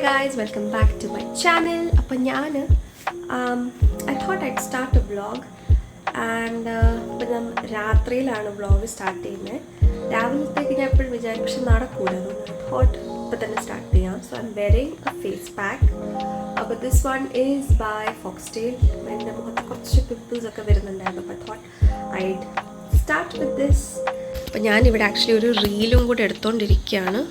guys, welcome back to my channel. അപ്പോൾ ഞാൻ I thought I'd start a vlog and ഇപ്പോൾ ഞാൻ രാത്രിയിലാണ് വ്ളോഗ് സ്റ്റാർട്ട് ചെയ്യുന്നത്. രാവിലത്തേക്ക് ഞാൻ എപ്പോഴും വിചാരിക്കും പക്ഷെ നടക്കൂല. അതുകൊണ്ട് I thought ഇപ്പോൾ തന്നെ സ്റ്റാർട്ട് ചെയ്യാം. So I'm wearing a face pack. അപ്പോൾ this one is by Foxtail. എൻ്റെ മുഖത്ത് കുറച്ച് പിമ്പിൾസ് ഒക്കെ വരുന്നുണ്ടായിരുന്നു. അപ്പോൾ I thought I'd start with this. അപ്പോൾ ഞാനിവിടെ ആക്ച്വലി ഒരു റീലും കൂടെ എടുത്തുകൊണ്ടിരിക്കുകയാണ്.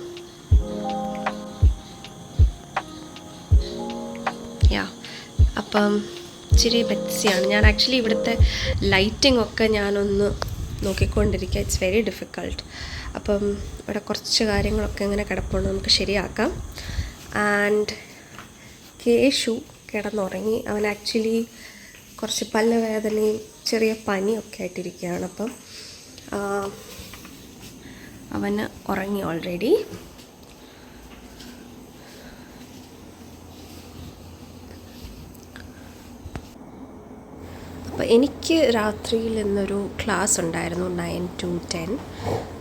അപ്പം ഇച്ചിരി ബെറ്റ്സിയാണ്. ഞാൻ ആക്ച്വലി ഇവിടുത്തെ ലൈറ്റിംഗ് ഒക്കെ ഞാനൊന്ന് നോക്കിക്കൊണ്ടിരിക്കുക. It's very difficult. അപ്പം ഇവിടെ കുറച്ച് കാര്യങ്ങളൊക്കെ ഇങ്ങനെ കിടപ്പുണ്ട്, നമുക്ക് ശരിയാക്കാം. ആൻഡ് കേശു കിടന്നുറങ്ങി. അവൻ ആക്ച്വലി കുറച്ച് പല്ലുവേദനയും ചെറിയ പനിയൊക്കെ ആയിട്ടിരിക്കുകയാണ്. അപ്പം അവന് ഉറങ്ങി ഓൾറെഡി. അപ്പോൾ എനിക്ക് രാത്രിയിൽ ഇന്നൊരു ക്ലാസ് ഉണ്ടായിരുന്നു 9 to 10.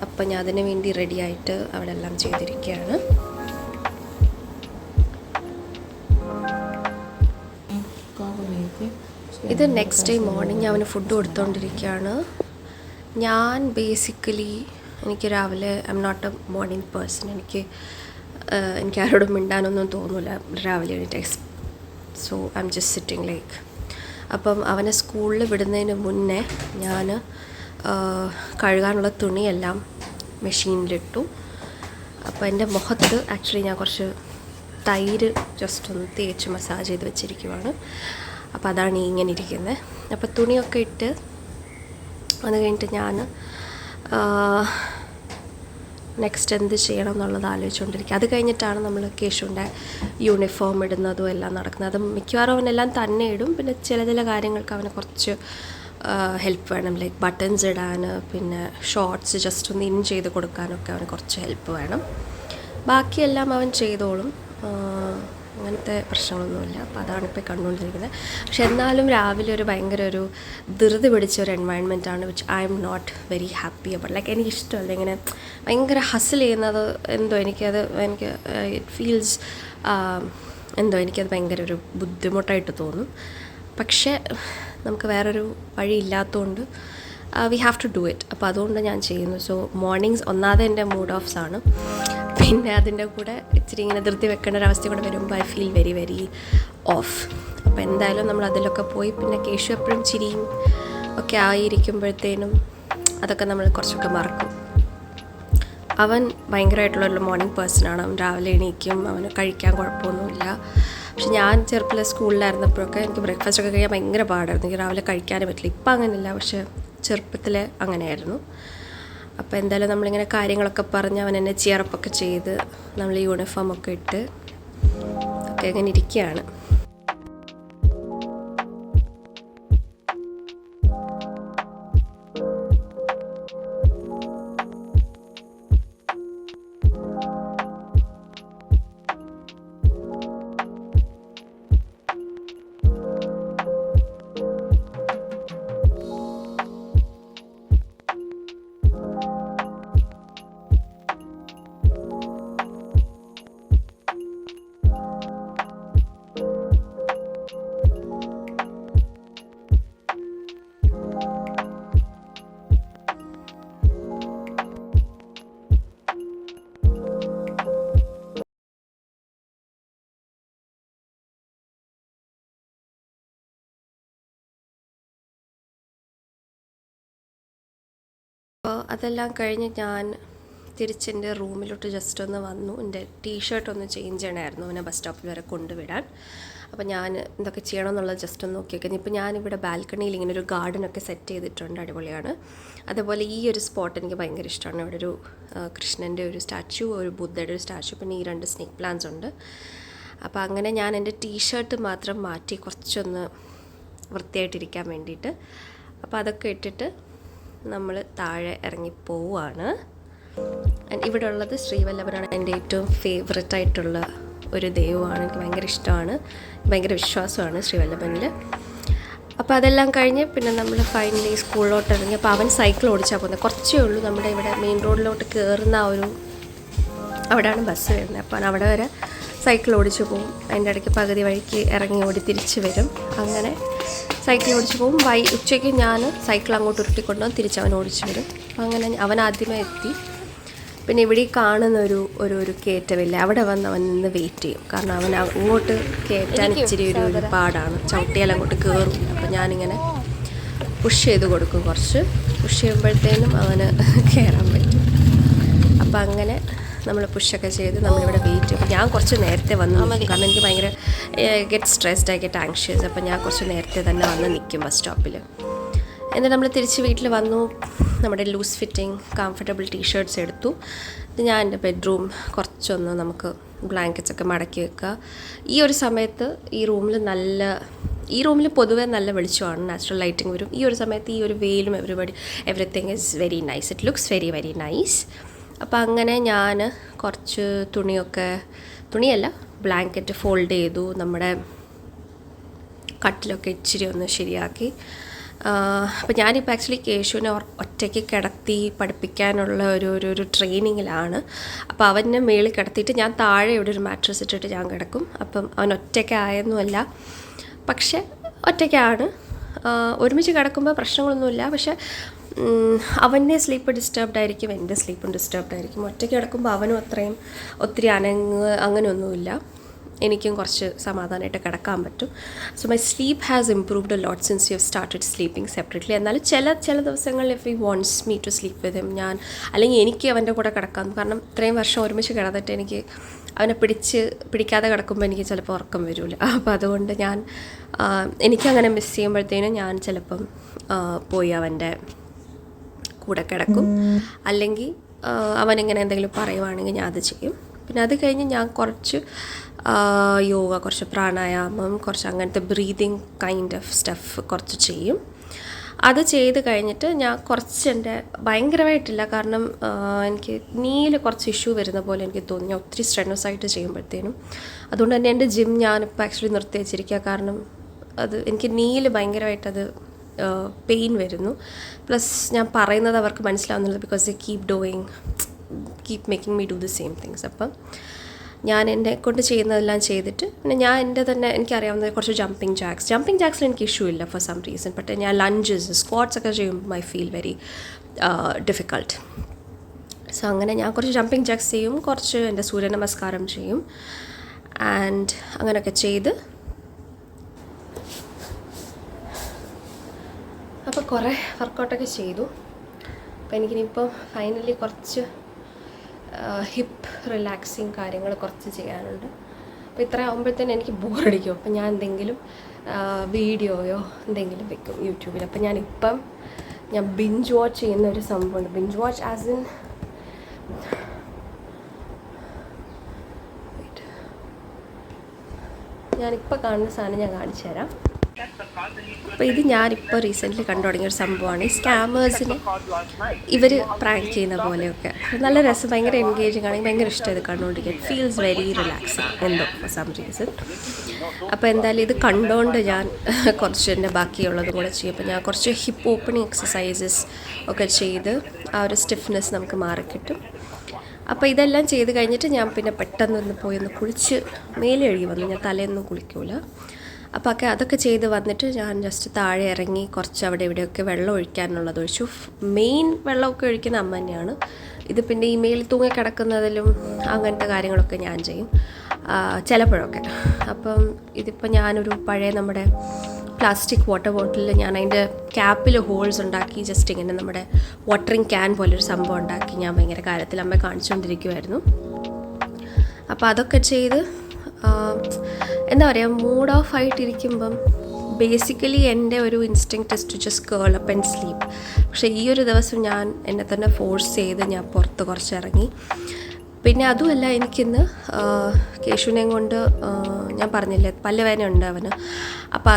അപ്പോൾ ഞാൻ അതിന് വേണ്ടി റെഡി ആയിട്ട് അവിടെ എല്ലാം ചെയ്തിരിക്കുകയാണ്. ഇത് നെക്സ്റ്റ് ഡേ മോർണിംഗ് അവന് ഫുഡ് കൊടുത്തുകൊണ്ടിരിക്കുകയാണ്. ഞാൻ ബേസിക്കലി എനിക്ക് രാവിലെ I'm not a morning person. എനിക്ക് ആരോടും മിണ്ടാനൊന്നും തോന്നില്ല രാവിലെ എണീറ്റ്. So I'm just sitting like. അപ്പം അവനെ സ്കൂളിൽ വിടുന്നതിന് മുന്നേ ഞാൻ കഴുകാനുള്ള തുണിയെല്ലാം മെഷീനിലിട്ടു. അപ്പോൾ എൻ്റെ മുഖത്ത് ആക്ച്വലി ഞാൻ കുറച്ച് തൈര് ജസ്റ്റ് ഒന്ന് തേച്ച് മസാജ് ചെയ്ത് വെച്ചിരിക്കുവാണ്. അപ്പോൾ അതാണ് ഇങ്ങനെ ഇരിക്കുന്നത്. അപ്പോൾ തുണിയൊക്കെ ഇട്ട് അത് കഴിഞ്ഞിട്ട് ഞാൻ നെക്സ്റ്റ് എന്ത് ചെയ്യണം എന്നുള്ളത് ആലോചിച്ചുകൊണ്ടിരിക്കുക. അത് കഴിഞ്ഞിട്ടാണ് നമ്മൾ കേശുവിൻ്റെ യൂണിഫോം ഇടുന്നതും എല്ലാം നടക്കുന്നത്. അത് മിക്കവാറും അവനെല്ലാം തന്നെ ഇടും. പിന്നെ ചില കാര്യങ്ങൾക്ക് അവന് കുറച്ച് ഹെൽപ്പ് വേണം. ലൈക്ക് ബട്ടൺസ് ഇടാൻ, പിന്നെ ഷോർട്സ് ജസ്റ്റ് ഒന്ന് ഇൻ ചെയ്ത് കൊടുക്കാനൊക്കെ അവന് കുറച്ച് ഹെൽപ്പ് വേണം. ബാക്കിയെല്ലാം അവൻ ചെയ്തോളും. അങ്ങനത്തെ പ്രശ്നങ്ങളൊന്നുമില്ല. അപ്പോൾ അതാണിപ്പോൾ കണ്ടുകൊണ്ടിരിക്കുന്നത്. പക്ഷെ എന്നാലും രാവിലെ ഒരു ഭയങ്കര ഒരു ധൃതി പിടിച്ച ഒരു എൻവയൺമെൻറ്റാണ് which I'm not very happy about. Like എനിക്കിഷ്ടമല്ല ഇങ്ങനെ ഭയങ്കര ഹസിൽ ചെയ്യുന്നത്. എനിക്ക് ഇറ്റ് ഫീൽസ് എനിക്കത് ഭയങ്കര ഒരു ബുദ്ധിമുട്ടായിട്ട് തോന്നും. പക്ഷേ നമുക്ക് വേറൊരു വഴി ഇല്ലാത്തതുകൊണ്ട് we have to do it. അപ്പോൾ അതുകൊണ്ട് ഞാൻ ചെയ്യുന്നു. സോ മോർണിംഗ്സ് ഒന്നാമത് എൻ്റെ മൂഡ് ഓഫ്സ് ആണ്. പിന്നെ അതിൻ്റെ കൂടെ ഇച്ചിരി ഇങ്ങനെ ധൃതി വെക്കേണ്ട ഒരവസ്ഥ കൂടെ വരുമ്പോൾ I feel very very of. അപ്പോൾ എന്തായാലും നമ്മൾ അതിലൊക്കെ പോയി പിന്നെ കേശു എപ്പോഴും ചിരിയും ഒക്കെ ആയിരിക്കുമ്പോഴത്തേനും അതൊക്കെ നമ്മൾ കുറച്ചൊക്കെ മറക്കും. അവൻ ഭയങ്കരമായിട്ടുള്ളൊരു മോർണിംഗ് പേഴ്സണാണ്. അവൻ രാവിലെ എണീക്കും, അവന് കഴിക്കാൻ കുഴപ്പമൊന്നുമില്ല. പക്ഷെ ഞാൻ ചെറുപ്പത്തിൽ സ്കൂളിലായിരുന്നപ്പോഴൊക്കെ എനിക്ക് ബ്രേക്ക്ഫാസ്റ്റൊക്കെ കഴിക്കാൻ ഭയങ്കര പാടായിരുന്നു. എനിക്ക് രാവിലെ കഴിക്കാനേ പറ്റില്ല. ഇപ്പം അങ്ങനെയില്ല, പക്ഷേ ചെറുപ്പത്തിൽ അങ്ങനെയായിരുന്നു. അപ്പോൾ എന്തായാലും നമ്മളിങ്ങനെ കാര്യങ്ങളൊക്കെ പറഞ്ഞ് അവൻ എന്നെ ചിയറപ്പൊക്കെ ചെയ്ത് നമ്മൾ യൂണിഫോമൊക്കെ ഇട്ട് ഒക്കെ അങ്ങനെ ഇരിക്കുകയാണ്. അപ്പോൾ അതെല്ലാം കഴിഞ്ഞ് ഞാൻ തിരിച്ചെൻ്റെ റൂമിലോട്ട് ജസ്റ്റ് ഒന്ന് വന്നു. എൻ്റെ ടീഷർട്ട് ഒന്ന് ചേഞ്ച് ചെയ്യണമായിരുന്നു അവനെ ബസ് സ്റ്റോപ്പിൽ വരെ കൊണ്ടുവിടാൻ. അപ്പോൾ ഞാൻ എന്തൊക്കെ ചെയ്യണമെന്നുള്ളത് ജസ്റ്റ് ഒന്ന് നോക്കിയൊക്കെ. ഇപ്പോൾ ഞാനിവിടെ ബാൽക്കണിയിൽ ഇങ്ങനെ ഒരു ഗാർഡനൊക്കെ സെറ്റ് ചെയ്തിട്ടുണ്ട്, അടിപൊളിയാണ്. അതേപോലെ ഈ ഒരു സ്പോട്ട് എനിക്ക് ഭയങ്കര ഇഷ്ടമാണ്. ഇവിടെ ഒരു കൃഷ്ണൻ്റെ ഒരു സ്റ്റാച്ചു, ഒരു ബുദ്ധയുടെ ഒരു സ്റ്റാച്ചു, പിന്നെ ഈ 2 സ്നേക്ക് പ്ലാന്റ്സ് ഉണ്ട്. അപ്പോൾ അങ്ങനെ ഞാൻ എൻ്റെ ടീഷർട്ട് മാത്രം മാറ്റി കുറച്ചൊന്ന് വൃത്തിയായിട്ടിരിക്കാൻ വേണ്ടിയിട്ട്. അപ്പോൾ അതൊക്കെ ഇട്ടിട്ട് നമ്മൾ താഴെ ഇറങ്ങി പോവുകയാണ്. ഇവിടെ ഉള്ളത് ശ്രീവല്ലഭനാണ്. എൻ്റെ ഏറ്റവും ഫേവററ്റായിട്ടുള്ള ഒരു ദൈവമാണ്. എനിക്ക് ഭയങ്കര ഇഷ്ടമാണ്, ഭയങ്കര വിശ്വാസമാണ് ശ്രീവല്ലഭനിൽ. അപ്പോൾ അതെല്ലാം കഴിഞ്ഞ് പിന്നെ നമ്മൾ ഫൈനലി സ്കൂളിലോട്ട് ഇറങ്ങി. അപ്പോൾ അവൻ സൈക്കിൾ ഓടിച്ചാൽ പോകുന്നത്. കുറച്ചേ ഉള്ളൂ നമ്മുടെ ഇവിടെ മെയിൻ റോഡിലോട്ട് കയറുന്ന ആ ഒരു അവിടെയാണ് ബസ് വരുന്നത്. അപ്പോൾ അവിടെ വരെ സൈക്കിൾ ഓടിച്ച് പോകും. അതിൻ്റെ ഇടയ്ക്ക് പകുതി വഴിക്ക് ഇറങ്ങി ഓടി തിരിച്ച് വരും. അങ്ങനെ സൈക്കിൾ ഓടിച്ച് പോകും. ഉച്ചയ്ക്ക് ഞാൻ സൈക്കിൾ അങ്ങോട്ട് ഉരുട്ടിക്കൊണ്ടുപോകും, തിരിച്ച് അവൻ ഓടിച്ച് വരും. അങ്ങനെ അവൻ ആദ്യമേ എത്തി. പിന്നെ ഇവിടെ കാണുന്ന ഒരു കയറ്റമില്ല, അവിടെ വന്ന് അവൻ നിന്ന് വെയിറ്റ് ചെയ്യും. കാരണം അവൻ അങ്ങോട്ട് കയറ്റാൻ ഇച്ചിരി ഒരു പാടാണ്, ചവിട്ടിയാൽ അങ്ങോട്ട് കയറും. അപ്പോൾ ഞാനിങ്ങനെ പുഷ് ചെയ്ത് കൊടുക്കും. കുറച്ച് പുഷ് ചെയ്യുമ്പോഴത്തേനും അവന് കയറാൻ പറ്റും. അപ്പോൾ അങ്ങനെ നമ്മൾ പുഷൊക്കെ ചെയ്ത് നമ്മളിവിടെ വെയിറ്റ് ചെയ്യും. അപ്പോൾ ഞാൻ കുറച്ച് നേരത്തെ വന്ന് നിൽക്കും, കാരണം എനിക്ക് ഭയങ്കര get stressed, I get anxious. അപ്പോൾ ഞാൻ കുറച്ച് നേരത്തെ തന്നെ വന്ന് നിൽക്കും ബസ് സ്റ്റോപ്പിൽ. എന്നിട്ട് നമ്മൾ തിരിച്ച് വീട്ടിൽ വന്നു. നമ്മുടെ ലൂസ് ഫിറ്റിംഗ് കംഫർട്ടബിൾ ടീഷർട്ട്സ് എടുത്തു. ഞാൻ എൻ്റെ ബെഡ്റൂം കുറച്ചൊന്ന് നമുക്ക് ബ്ലാങ്കറ്റ്സൊക്കെ മടക്കി വെക്കുക. ഈ ഒരു സമയത്ത് ഈ റൂമിൽ പൊതുവേ നല്ല വെളിച്ചമാണ്, നാച്ചുറൽ ലൈറ്റിംഗ് വരും. ഈ ഒരു സമയത്ത് ഈ ഒരു വെയിലും everything is very nice, it looks very very nice. അപ്പോൾ അങ്ങനെ ഞാൻ കുറച്ച് തുണിയല്ല ബ്ലാങ്കറ്റ് ഫോൾഡ് ചെയ്തു. നമ്മുടെ കട്ടിലൊക്കെ ഇച്ചിരി ഒന്ന് ശരിയാക്കി. അപ്പോൾ ഞാനിപ്പോൾ ആക്ച്വലി കേശുവിനെ ഒറ്റയ്ക്ക് കിടത്തി പഠിപ്പിക്കാനുള്ള ഒരു ട്രെയിനിങ്ങിലാണ്. അപ്പോൾ അവനെ മേളിൽ കിടത്തിയിട്ട് ഞാൻ താഴെ ഇവിടെ ഒരു മാട്രസ് ഇട്ടിട്ട് ഞാൻ കിടക്കും. അപ്പം അവൻ ഒറ്റയ്ക്കായൊന്നുമല്ല, പക്ഷെ ഒറ്റയ്ക്കാണ്. ഒരുമിച്ച് കിടക്കുമ്പോൾ പ്രശ്നങ്ങളൊന്നുമില്ല. പക്ഷെ അവൻ്റെ സ്ലീപ്പ് ഡിസ്റ്റർബ്ഡ് ആയിരിക്കും, എൻ്റെ സ്ലീപ്പും ഡിസ്റ്റർബ്ഡ് ആയിരിക്കും. ഒറ്റയ്ക്ക് കിടക്കുമ്പോൾ അവനും ഒത്തിരി അങ്ങനെയൊന്നുമില്ല. എനിക്കും കുറച്ച് സമാധാനമായിട്ട് കിടക്കാൻ പറ്റും. So my sleep has improved a lot since you have started sleeping separately. എന്നാലും ചില ദിവസങ്ങളിൽ if he wants me to sleep with him, അല്ലെങ്കിൽ എനിക്ക് അവൻ്റെ കൂടെ കിടക്കാം. കാരണം ഇത്രയും വർഷം ഒരുമിച്ച് കിടന്നിട്ട് എനിക്ക് അവനെ പിടിക്കാതെ കിടക്കുമ്പോൾ എനിക്ക് ചിലപ്പോൾ ഉറക്കം വരില്ല. അപ്പോൾ അതുകൊണ്ട് എനിക്കങ്ങനെ മിസ് ചെയ്യുമ്പോഴത്തേനും ഞാൻ ചിലപ്പം പോയി അവൻ്റെ കൂടെ കിടക്കും. അല്ലെങ്കിൽ അവനിങ്ങനെ എന്തെങ്കിലും പറയുവാണെങ്കിൽ ഞാൻ അത് ചെയ്യും. പിന്നെ അത് കഴിഞ്ഞ് ഞാൻ കുറച്ച് യോഗ, കുറച്ച് പ്രാണായാമം, കുറച്ച് അങ്ങനത്തെ ബ്രീതിങ് കൈൻഡ് ഓഫ് സ്റ്റഫ് കുറച്ച് ചെയ്യും. അത് ചെയ്ത് കഴിഞ്ഞിട്ട് ഞാൻ കുറച്ച് എൻ്റെ ഭയങ്കരമായിട്ടില്ല, കാരണം എനിക്ക് നീല് കുറച്ച് ഇഷ്യൂ വരുന്ന പോലെ എനിക്ക് തോന്നി, ഞാൻ ഒത്തിരി സ്ട്രെനസ് ആയിട്ട് ചെയ്യുമ്പോഴത്തേനും. അതുകൊണ്ട് തന്നെ എൻ്റെ ജിം ഞാനിപ്പോൾ ആക്ച്വലി നിർത്തി വെച്ചിരിക്കുക. കാരണം എനിക്ക് നീല് ഭയങ്കരമായിട്ടത് പെയിൻ വരുന്നു. പ്ലസ് ഞാൻ പറയുന്നത് അവർക്ക് മനസ്സിലാവുന്നില്ല, because they keep making me do the same things. അപ്പം ഞാൻ എന്നെ കൊണ്ട് ചെയ്യുന്നതെല്ലാം ചെയ്തിട്ട് പിന്നെ ഞാൻ എൻ്റെ തന്നെ എനിക്കറിയാവുന്ന കുറച്ച് ജമ്പിങ് ജാക്സിൽ എനിക്ക് ഇഷ്യൂ ഇല്ല ഫോർ സം റീസൺ. ബട്ട് ഞാൻ ലഞ്ചസ്, സ്ക്വാട്ട്സ് ഒക്കെ ചെയ്യുമ്പോൾ I feel very difficult. So അങ്ങനെ ഞാൻ കുറച്ച് ജമ്പിങ് ജാക്സ് ചെയ്യും, കുറച്ച് എൻ്റെ സൂര്യ നമസ്കാരം ചെയ്യും. ആൻഡ് അങ്ങനെയൊക്കെ ചെയ്ത് അപ്പോൾ കുറേ വർക്കൗട്ടൊക്കെ ചെയ്തു. അപ്പോൾ എനിക്കിനിപ്പോൾ ഫൈനലി കുറച്ച് ഹിപ്പ് റിലാക്സിങ് കാര്യങ്ങൾ കുറച്ച് ചെയ്യാനുണ്ട്. അപ്പോൾ ഇത്ര ആകുമ്പോഴത്തേനും എനിക്ക് ബോറടിക്കും. അപ്പോൾ ഞാൻ എന്തെങ്കിലും വീഡിയോയോ എന്തെങ്കിലും വെക്കും യൂട്യൂബിൽ. അപ്പോൾ ഞാൻ ബിഞ്ച് വാച്ച് ചെയ്യുന്ന ഒരു സംഭവമുണ്ട്. ബിഞ്ച് വാച്ച് ആസ് ഇൻ ഞാനിപ്പോൾ കാണുന്ന സാധനം ഞാൻ കാണിച്ചു തരാം. അപ്പോൾ ഇത് ഞാനിപ്പോൾ റീസെൻ്റ്ലി കണ്ടു തുടങ്ങിയൊരു സംഭവമാണ്. ഈ സ്കാമേഴ്സിന് ഇവർ പ്രാങ്ക് ചെയ്യുന്ന പോലെയൊക്കെ നല്ല രസം, ഭയങ്കര എൻഗേജിങ് ആണ്. ഭയങ്കര ഇഷ്ടം ഇത് കണ്ടുകൊണ്ടിരിക്കാൻ. ഫീൽസ് വെരി റിലാക്സിങ് എന്തോ സം റീസൺ. അപ്പോൾ എന്തായാലും ഇത് കണ്ടുകൊണ്ട് ഞാൻ കുറച്ച് എൻ്റെ ബാക്കിയുള്ളതും കൂടെ ചെയ്യും. അപ്പോൾ ഞാൻ കുറച്ച് ഹിപ്പ് ഓപ്പണിങ് എക്സസൈസസ് ഒക്കെ ചെയ്ത് ആ ഒരു സ്റ്റിഫ്നെസ് നമുക്ക് മാറിക്കിട്ടും. അപ്പോൾ ഇതെല്ലാം ചെയ്ത് കഴിഞ്ഞിട്ട് ഞാൻ പിന്നെ പെട്ടെന്നൊന്ന് പോയി കുളിച്ച് മേലെ കഴുകി വന്നു. ഞാൻ തലേയൊന്നും കുളിക്കൂല. അപ്പോൾ അതൊക്കെ ചെയ്ത് വന്നിട്ട് ഞാൻ ജസ്റ്റ് താഴെ ഇറങ്ങി കുറച്ച് അവിടെ ഇവിടെയൊക്കെ വെള്ളം ഒഴിക്കാനുള്ളത് ഒഴിച്ചു. മെയിൻ വെള്ളമൊക്കെ ഒഴിക്കുന്ന അമ്മ തന്നെയാണ്. ഇത് പിന്നെ ഈ മേലിൽ തൂങ്ങി കിടക്കുന്നതിലും അങ്ങനത്തെ കാര്യങ്ങളൊക്കെ ഞാൻ ചെയ്യും ചിലപ്പോഴൊക്കെ. അപ്പം ഇതിപ്പോൾ ഞാനൊരു പഴയ നമ്മുടെ പ്ലാസ്റ്റിക് വാട്ടർ ബോട്ടിലിൽ ഞാൻ അതിൻ്റെ ക്യാപ്പിൽ ഹോൾസ് ഉണ്ടാക്കി ജസ്റ്റ് ഇങ്ങനെ നമ്മുടെ വാട്ടറിങ് ക്യാൻ പോലൊരു സംഭവം ഉണ്ടാക്കി ഞാൻ ഭയങ്കര കാര്യത്തിൽ അമ്മ കാണിച്ചുകൊണ്ടിരിക്കുമായിരുന്നു. അപ്പോൾ അതൊക്കെ ചെയ്ത് എന്താ പറയുക, മൂഡ് ഓഫ് ആയിട്ടിരിക്കുമ്പം ബേസിക്കലി എൻ്റെ ഒരു instinct is to just curl up and sleep. പക്ഷേ ഈ ഒരു ദിവസം ഞാൻ എന്നെ തന്നെ ഫോഴ്സ് ചെയ്ത് ഞാൻ പുറത്ത് കുറച്ചിറങ്ങി. പിന്നെ അതുമല്ല, എനിക്കിന്ന് കേശുവിനെയും കൊണ്ട് ഞാൻ പറഞ്ഞില്ലേ പല്ലുവേദനയുണ്ട് അവന്. അപ്പോൾ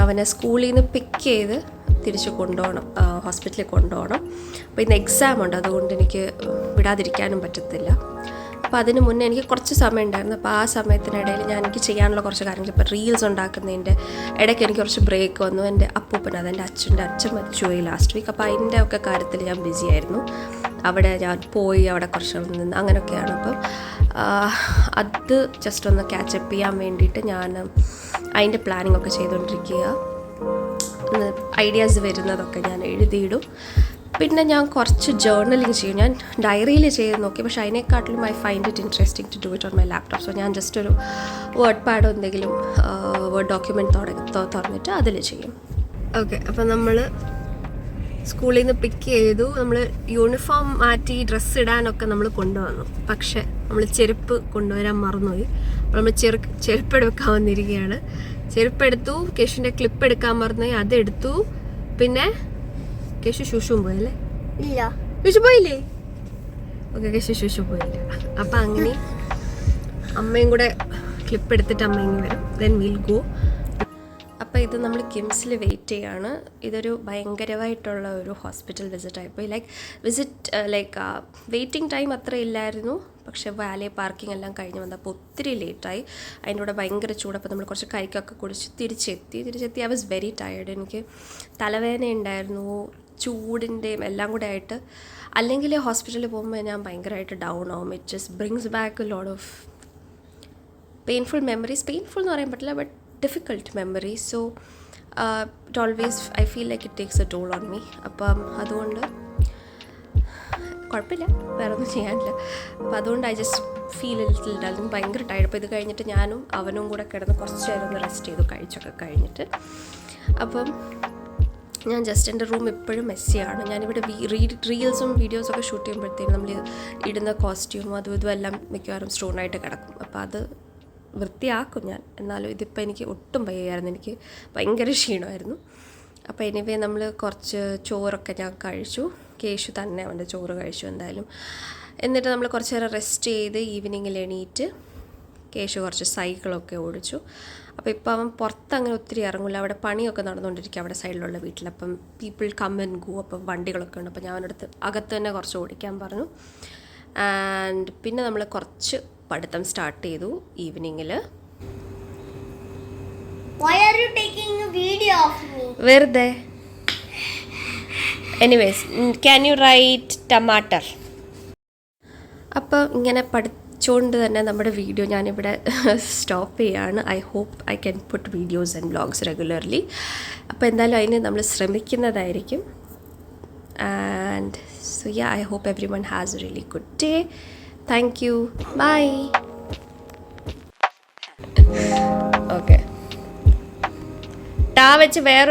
അവനെ സ്കൂളിൽ നിന്ന് പിക്ക് ചെയ്ത് തിരിച്ച് കൊണ്ടുപോകണം, ഹോസ്പിറ്റലിൽ കൊണ്ടുപോകണം. അപ്പോൾ ഇന്ന് എക്സാം ഉണ്ട്, അതുകൊണ്ട് എനിക്ക് വിടാതിരിക്കാനും പറ്റത്തില്ല. അപ്പോൾ അതിന് മുന്നേ എനിക്ക് കുറച്ച് സമയം ഉണ്ടായിരുന്നു. അപ്പോൾ ആ സമയത്തിനിടയിൽ എനിക്ക് ചെയ്യാനുള്ള കുറച്ച് കാര്യങ്ങൾ, ഇപ്പോൾ റീൽസ് ഉണ്ടാക്കുന്നതിൻ്റെ ഇടയ്ക്ക് എനിക്ക് കുറച്ച് ബ്രേക്ക് വന്നു. എൻ്റെ അപ്പൂപ്പൻ, അതെൻ്റെ അച്ഛൻ മരിച്ചുപോയി ലാസ്റ്റ് വീക്ക്. അപ്പോൾ അതിൻ്റെ ഒക്കെ കാര്യത്തിൽ ഞാൻ ബിസി ആയിരുന്നു. അവിടെ ഞാൻ പോയി അവിടെ കുറച്ച് നാൾ നിന്ന് അങ്ങനെയൊക്കെയാണ്. അപ്പം അത് ജസ്റ്റ് ഒന്ന് ക്യാച്ചപ്പ് ചെയ്യാൻ വേണ്ടിയിട്ട് ഞാൻ അതിൻ്റെ പ്ലാനിങ് ഒക്കെ ചെയ്തുകൊണ്ടിരിക്കുക. ഐഡിയാസ് വരുന്നതൊക്കെ ഞാൻ എഴുതിയിടും. പിന്നെ ഞാൻ കുറച്ച് ജേർണലിങ് ചെയ്യും. ഞാൻ ഡയറിയിൽ ചെയ്ത് നോക്കി, പക്ഷേ അതിനെക്കാട്ടിലും I find it interesting to do it on my laptop. So ഞാൻ ജസ്റ്റ് ഒരു വേർഡ് പാഡോ എന്തെങ്കിലും വേർഡ് ഡോക്യുമെൻറ്റ് തുറന്നിട്ട് അതിൽ ചെയ്യും. ഓക്കെ, അപ്പോൾ നമ്മൾ സ്കൂളിൽ നിന്ന് പിക്ക് ചെയ്തു. നമ്മൾ യൂണിഫോം മാറ്റി ഡ്രസ്സ് ഇടാനൊക്കെ നമ്മൾ കൊണ്ടുവന്നു. പക്ഷേ നമ്മൾ ചെരുപ്പ് കൊണ്ടുവരാൻ മറന്നുപോയി. അപ്പോൾ നമ്മൾ ചെരുപ്പ് എടുക്കാൻ വന്നിരിക്കുകയാണ്. ചെരുപ്പെടുത്തു. കേശുവിൻ്റെ ക്ലിപ്പ് എടുക്കാൻ മറന്നുപോയി, അതെടുത്തു. പിന്നെ കേശു ശുശുവും പോയല്ലേ? ഇല്ല, ശുശു പോയില്ലേ? ഓക്കെ, കേശു ശുശു പോയില്ല. അപ്പം അങ്ങനെ അമ്മയും കൂടെ ക്ലിപ്പ് എടുത്തിട്ട് അമ്മ ഇങ്ങനെ വരും. Then will go. അപ്പോൾ ഇത് നമ്മൾ കിംസിൽ വെയിറ്റ് ചെയ്യാണ്. ഇതൊരു ഭയങ്കരമായിട്ടുള്ള ഒരു ഹോസ്പിറ്റൽ വിസിറ്റായിപ്പോയി. വെയിറ്റിംഗ് ടൈം അത്ര ഇല്ലായിരുന്നു, പക്ഷേ വാലേ പാർക്കിംഗ് എല്ലാം കഴിഞ്ഞ് വന്നപ്പോൾ ഒത്തിരി ലേറ്റായി. അതിൻ്റെ കൂടെ ഭയങ്കര ചൂടപ്പോൾ നമ്മൾ കുറച്ച് കൈക്കൊക്കെ കുടിച്ച് തിരിച്ചെത്തി. I was very tired. എനിക്ക് തലവേദന ഉണ്ടായിരുന്നു, ചൂടിൻ്റെയും എല്ലാം കൂടെ ആയിട്ട്. അല്ലെങ്കിൽ ഹോസ്പിറ്റലിൽ പോകുമ്പോൾ ഞാൻ ഭയങ്കരമായിട്ട് ഡൗൺ ആവും. It just brings back lot of painful memories. Painful എന്ന് പറയാൻ പറ്റില്ല, but difficult memories. So it always I feel like it takes a toll on me. അപ്പം അതുകൊണ്ട് കുഴപ്പമില്ല, വേറെ ഒന്നും ചെയ്യാനില്ല. അപ്പോൾ അതുകൊണ്ട് I just feel little dull. ഭയങ്കര ടയർഡ്. അപ്പോൾ ഇത് കഴിഞ്ഞിട്ട് ഞാനും അവനും കൂടെ കിടന്ന് കുറച്ച് നേരം ഒന്ന് റെസ്റ്റ് ചെയ്തു, കഴിച്ചൊക്കെ കഴിഞ്ഞിട്ട്. അപ്പം ഞാൻ ജസ്റ്റ് എൻ്റെ റൂം എപ്പോഴും മെസ്സിയാണ്. ഞാനിവിടെ റീൽസും വീഡിയോസൊക്കെ ഷൂട്ട് ചെയ്യുമ്പോഴത്തേക്കും നമ്മൾ ഇടുന്ന കോസ്റ്റ്യൂമും അതും ഇതും എല്ലാം മിക്കവാറും സ്റ്റോണായിട്ട് കിടക്കും. അപ്പോൾ അത് വൃത്തിയാക്കും ഞാൻ. എന്നാലും ഇതിപ്പോൾ എനിക്ക് ഒട്ടും വയ്യായിരുന്നു, എനിക്ക് ഭയങ്കര ക്ഷീണമായിരുന്നു. അപ്പോൾ എനിവേ നമ്മൾ കുറച്ച് ചോറൊക്കെ ഞാൻ കഴിച്ചു. കേശു തന്നെ അവൻ്റെ ചോറ് കഴിച്ചു എന്തായാലും. എന്നിട്ട് നമ്മൾ കുറച്ച് നേരം റെസ്റ്റ് ചെയ്ത് ഈവനിങ്ങിൽ എണീറ്റ് കേശു കുറച്ച് സൈക്കിളൊക്കെ ഓടിച്ചു. അപ്പോൾ ഇപ്പോൾ അവൻ പുറത്ത് അങ്ങനെ ഒത്തിരി ഇറങ്ങില്ല. അവിടെ പണിയൊക്കെ നടന്നുകൊണ്ടിരിക്കുക അവിടെ സൈഡിലുള്ള വീട്ടിൽ. അപ്പം പീപ്പിൾ കം ആൻഡ് ഗോ. അപ്പം വണ്ടികളൊക്കെ ഉണ്ട്. അപ്പോൾ ഞാൻ അവനടുത്ത് അകത്ത് തന്നെ കുറച്ച് ഓടിക്കാൻ പറഞ്ഞു. ആൻഡ് പിന്നെ നമ്മൾ കുറച്ച് പഠിത്തം സ്റ്റാർട്ട് ചെയ്തു ഈവനിങ്ങിൽ. വെറുതെ. Anyways, can you write tamatar? അപ്പോൾ ഇങ്ങനെ പഠിച്ചുകൊണ്ട് തന്നെ നമ്മുടെ വീഡിയോ ഞാനിവിടെ സ്റ്റോപ്പ് ചെയ്യാണ്. I hope I can put videos and vlogs regularly. അപ്പോൾ എന്തായാലും അതിന് നമ്മൾ ശ്രമിക്കുന്നതായിരിക്കും. And so yeah, I hope everyone has a really good day. Thank you. Bye. Okay. ടാ വെച്ച് വേറെ